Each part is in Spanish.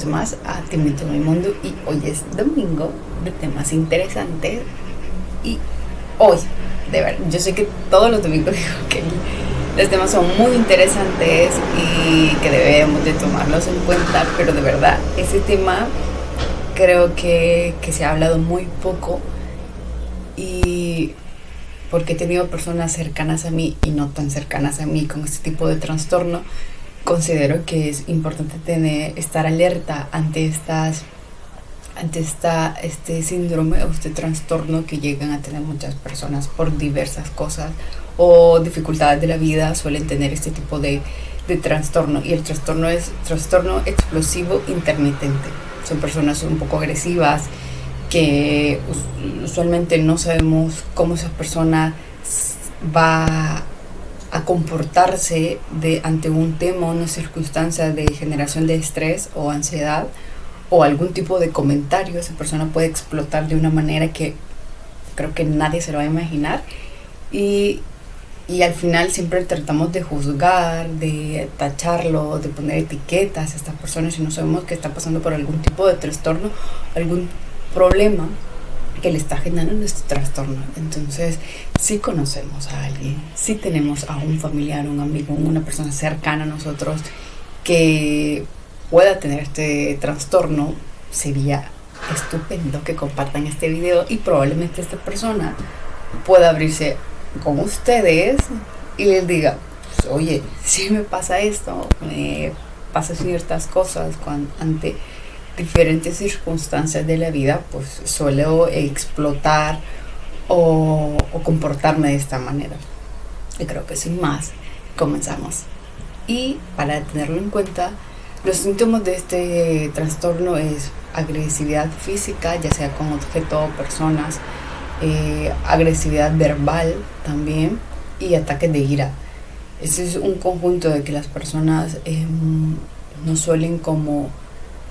vez más a Te Invito a Mi Mundo, y hoy es domingo de temas interesantes. Y hoy, de verdad, yo sé que todos los domingos digo que los temas son muy interesantes y que debemos de tomarlos en cuenta, pero de verdad, ese tema creo que se ha hablado muy poco, y porque he tenido personas cercanas a mí y no tan cercanas a mí con este tipo de trastorno. Considero que es importante estar alerta ante este síndrome o este trastorno que llegan a tener muchas personas por diversas cosas o dificultades de la vida. Suelen tener este tipo de trastorno, y el trastorno es trastorno explosivo intermitente. Son personas un poco agresivas que usualmente no sabemos cómo esa persona va a comportarse ante un tema o una circunstancia de generación de estrés o ansiedad o algún tipo de comentario. Esa persona puede explotar de una manera que creo que nadie se lo va a imaginar, y al final siempre tratamos de juzgar, de tacharlo, de poner etiquetas a estas personas, y no sabemos que está pasando por algún tipo de trastorno, algún problema que le está generando este trastorno. Entonces, si conocemos a alguien, si tenemos a un familiar, un amigo, una persona cercana a nosotros que pueda tener este trastorno, sería estupendo que compartan este video, y probablemente esta persona pueda abrirse con ustedes y les diga, pues, oye, si me pasa esto, me pasa ciertas cosas ante diferentes circunstancias de la vida, pues suelo explotar o comportarme de esta manera. Y creo que sin más, comenzamos. Y para tenerlo en cuenta, los síntomas de este trastorno es agresividad física, ya sea con objeto o personas, agresividad verbal también, y ataques de ira. Ese es un conjunto de que las personas no suelen como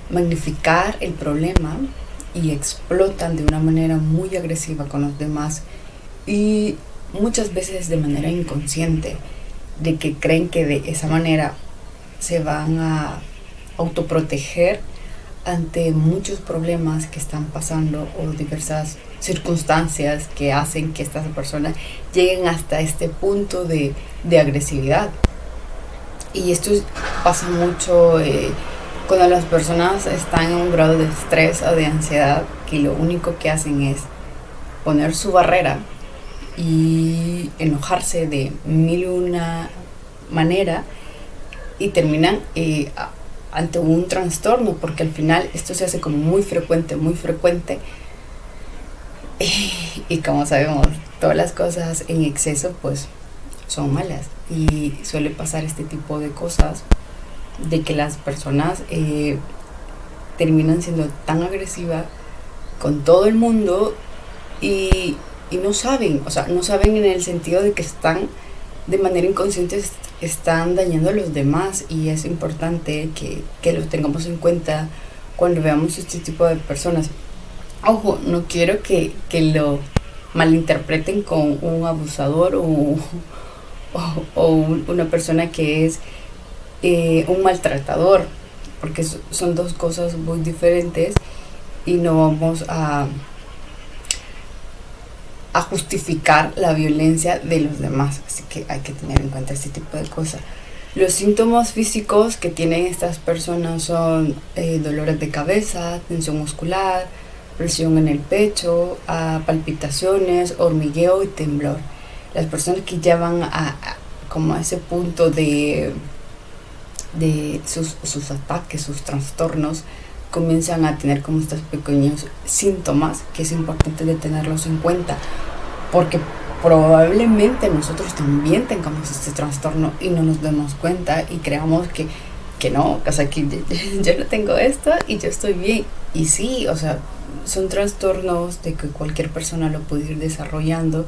magnificar el problema y explotan de una manera muy agresiva con los demás, y muchas veces de manera inconsciente, de que creen que de esa manera se van a autoproteger ante muchos problemas que están pasando o diversas circunstancias que hacen que estas personas lleguen hasta este punto de agresividad. Y esto pasa mucho cuando las personas están en un grado de estrés o de ansiedad, que lo único que hacen es poner su barrera y enojarse de mil y una manera, y terminan ante un trastorno, porque al final esto se hace como muy frecuente, y como sabemos, todas las cosas en exceso pues son malas, y suele pasar este tipo de cosas, de que las personas terminan siendo tan agresivas con todo el mundo, y no saben, no saben en el sentido de que están de manera inconsciente, están dañando a los demás, y es importante que lo tengamos en cuenta cuando veamos este tipo de personas. Ojo, no quiero que lo malinterpreten con un abusador o una persona que es un maltratador, porque son dos cosas muy diferentes, y no vamos a justificar la violencia de los demás. Así que hay que tener en cuenta este tipo de cosas. Los síntomas físicos que tienen estas personas son dolores de cabeza, tensión muscular, presión en el pecho, palpitaciones, hormigueo y temblor. Las personas que llevan como a ese punto de sus ataques, sus trastornos, comienzan a tener como estos pequeños síntomas, que es importante de tenerlos en cuenta, porque probablemente nosotros también tengamos este trastorno y no nos demos cuenta, y creamos que no, que yo no tengo esto y yo estoy bien. Y sí, son trastornos de que cualquier persona lo puede ir desarrollando,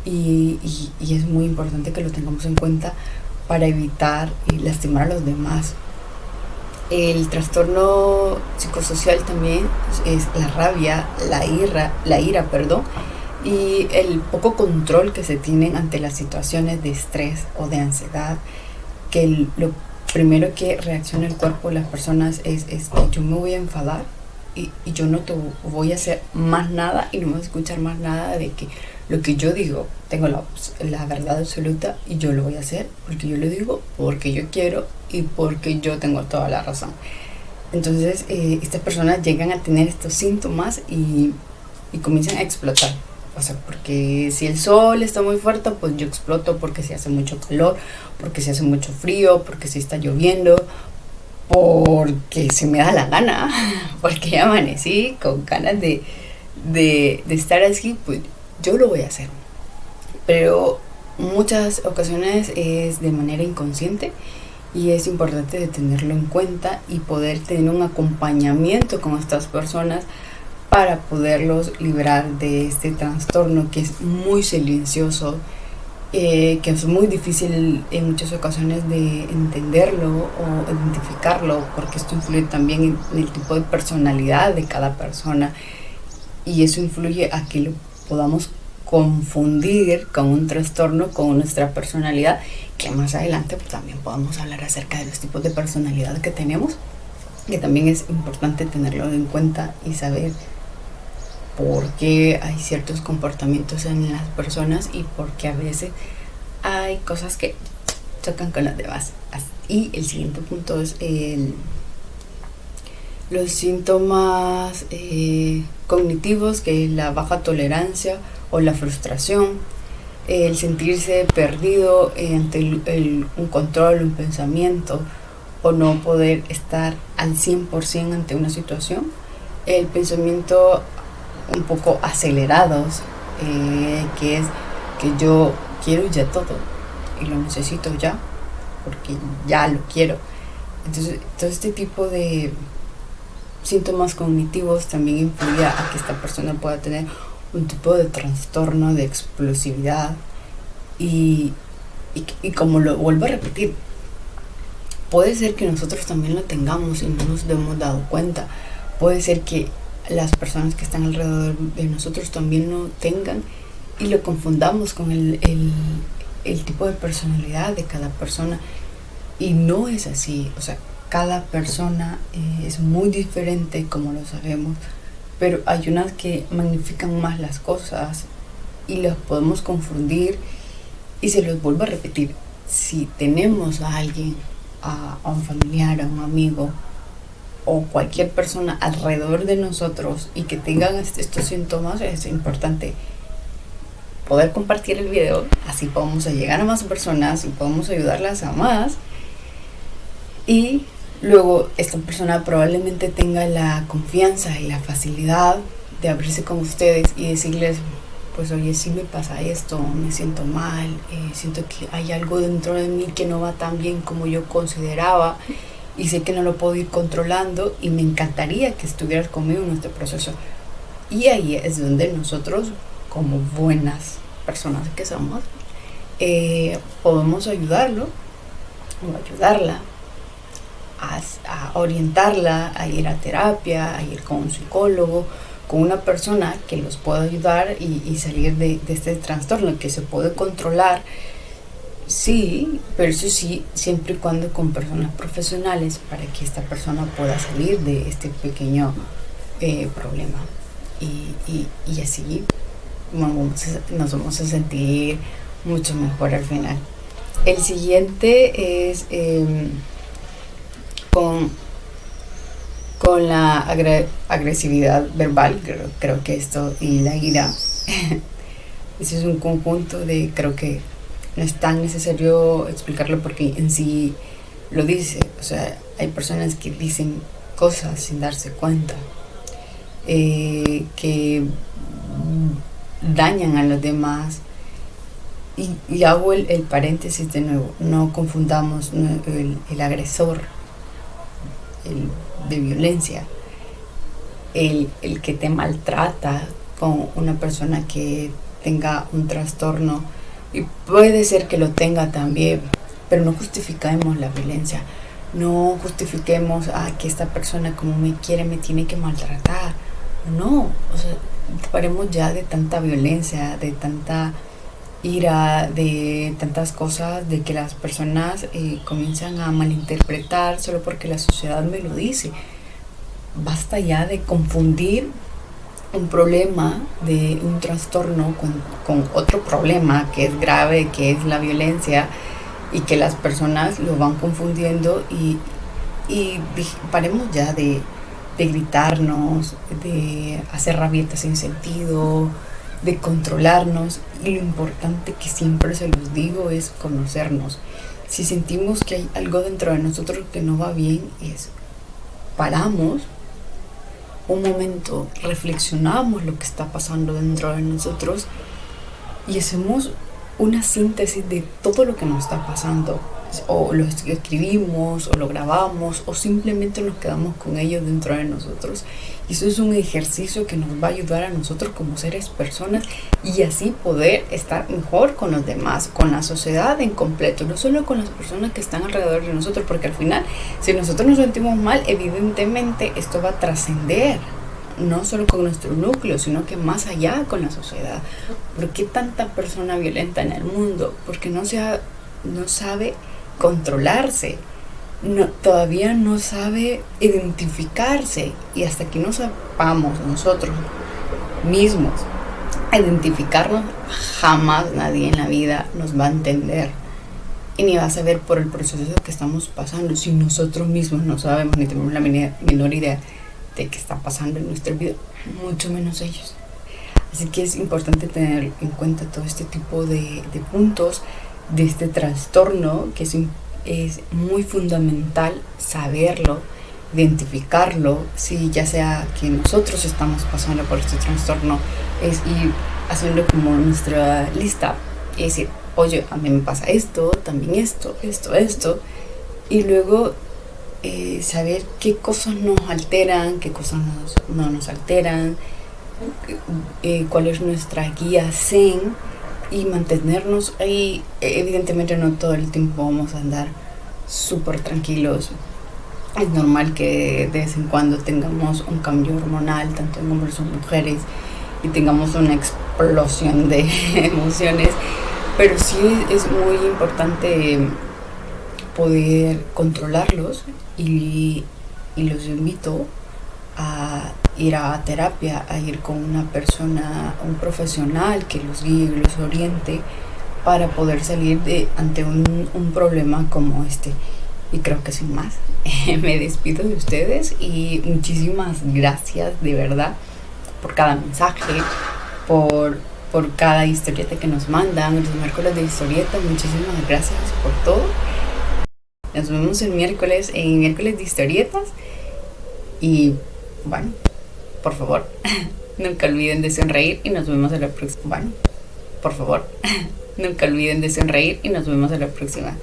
y es muy importante que lo tengamos en cuenta para evitar lastimar a los demás. El trastorno psicosocial también es la rabia, la ira, y el poco control que se tienen ante las situaciones de estrés o de ansiedad, que primero que reacciona el cuerpo de las personas es que yo me voy a enfadar y yo no te voy a hacer más nada y no voy a escuchar más nada de que lo que yo digo, tengo la verdad absoluta y yo lo voy a hacer porque yo lo digo, porque yo quiero y porque yo tengo toda la razón. Entonces estas personas llegan a tener estos síntomas y comienzan a explotar. O sea, porque si el sol está muy fuerte, pues yo exploto porque si hace mucho calor, porque si hace mucho frío, porque si está lloviendo, porque se me da la gana, porque ya amanecí con ganas de estar así, pues yo lo voy a hacer. Pero muchas ocasiones es de manera inconsciente y es importante de tenerlo en cuenta y poder tener un acompañamiento con estas personas para poderlos librar de este trastorno que es muy silencioso, que es muy difícil en muchas ocasiones de entenderlo o identificarlo, porque esto influye también en el tipo de personalidad de cada persona y eso influye a que lo podamos confundir con un trastorno, con nuestra personalidad, que más adelante pues, también podamos hablar acerca de los tipos de personalidad que tenemos, que también es importante tenerlo en cuenta y saber por qué hay ciertos comportamientos en las personas y por qué a veces hay cosas que chocan con las demás. Y el siguiente punto es los síntomas cognitivos, que es la baja tolerancia o la frustración, el sentirse perdido ante un control, un pensamiento, o no poder estar al 100% ante una situación, el pensamiento un poco acelerados, que es que yo quiero ya todo y lo necesito ya porque ya lo quiero. Entonces todo este tipo de síntomas cognitivos también influye a que esta persona pueda tener un tipo de trastorno de explosividad y como lo vuelvo a repetir, puede ser que nosotros también lo tengamos y no nos hemos dado cuenta. Puede ser que las personas que están alrededor de nosotros también lo tengan y lo confundamos con el tipo de personalidad de cada persona y no es así. O sea, cada persona es muy diferente, como lo sabemos, pero hay unas que magnifican más las cosas y las podemos confundir. Y se los vuelvo a repetir, si tenemos a alguien, a un familiar, a un amigo o cualquier persona alrededor de nosotros y que tengan estos síntomas, es importante poder compartir el video, así podemos llegar a más personas y podemos ayudarlas a más. Y luego esta persona probablemente tenga la confianza y la facilidad de abrirse con ustedes y decirles, pues oye, sí me pasa esto, me siento mal, siento que hay algo dentro de mí que no va tan bien como yo consideraba y sé que no lo puedo ir controlando y me encantaría que estuvieras conmigo en este proceso. Y ahí es donde nosotros, como buenas personas que somos, podemos ayudarlo o ayudarla a orientarla, a ir a terapia, a ir con un psicólogo, con una persona que los pueda ayudar y salir de este trastorno que se puede controlar. Sí, pero eso sí, siempre y cuando con personas profesionales para que esta persona pueda salir de este pequeño problema. Y así nos vamos a sentir mucho mejor al final. El siguiente es con la agresividad verbal, creo que esto, y la ira. Ese es un conjunto de, creo que no es tan necesario explicarlo porque en sí lo dice. O sea, hay personas que dicen cosas sin darse cuenta, que dañan a los demás. Y hago el paréntesis de nuevo, no confundamos el agresor, el de violencia, el que te maltrata con una persona que tenga un trastorno, y puede ser que lo tenga también, pero no justifiquemos la violencia, no justifiquemos a que esta persona como me quiere me tiene que maltratar. No, o sea, paremos ya de tanta violencia, de tanta ira, de tantas cosas, de que las personas comienzan a malinterpretar solo porque la sociedad me lo dice. Basta ya de confundir un problema de un trastorno con otro problema que es grave, que es la violencia, y que las personas lo van confundiendo y paremos ya de gritarnos, de hacer rabietas sin sentido, de controlarnos. Y lo importante, que siempre se los digo, es conocernos. Si sentimos que hay algo dentro de nosotros que no va bien, paramos un momento, reflexionamos lo que está pasando dentro de nosotros y hacemos una síntesis de todo lo que nos está pasando, o lo escribimos, o lo grabamos, o simplemente nos quedamos con ello dentro de nosotros. Y eso es un ejercicio que nos va a ayudar a nosotros como seres personas, y así poder estar mejor con los demás, con la sociedad en completo, no solo con las personas que están alrededor de nosotros, porque al final, si nosotros nos sentimos mal, evidentemente esto va a trascender no solo con nuestro núcleo, sino que más allá con la sociedad. ¿Por qué tanta persona violenta en el mundo? Porque no sabe controlarse, todavía no sabe identificarse, y hasta que no sepamos nosotros mismos identificarnos, jamás nadie en la vida nos va a entender y ni va a saber por el proceso que estamos pasando. Si nosotros mismos no sabemos ni tenemos la menor idea de qué está pasando en nuestra vida, mucho menos ellos. Así que es importante tener en cuenta todo este tipo de puntos de este trastorno, que es muy fundamental saberlo, identificarlo. Si ya sea que nosotros estamos pasando por este trastorno, es ir haciendo como nuestra lista y decir, oye, a mí me pasa esto, también esto, y luego saber qué cosas nos alteran, qué cosas no nos alteran, cuál es nuestra guía zen, y mantenernos ahí. Evidentemente no todo el tiempo vamos a andar súper tranquilos. Es normal que de vez en cuando tengamos un cambio hormonal, tanto en hombres como mujeres, y tengamos una explosión de emociones, pero sí es muy importante poder controlarlos, y los invito a ir a terapia, a ir con una persona, un profesional que los guíe y los oriente para poder salir ante un problema como este. Y creo que sin más, me despido de ustedes, y muchísimas gracias de verdad por cada mensaje, por cada historieta que nos mandan, los miércoles de historietas. Muchísimas gracias por todo. Nos vemos en miércoles de historietas, y bueno, por favor, nunca olviden de sonreír, y nos vemos en la próxima. Bueno, por favor, nunca olviden de sonreír, y nos vemos en la próxima.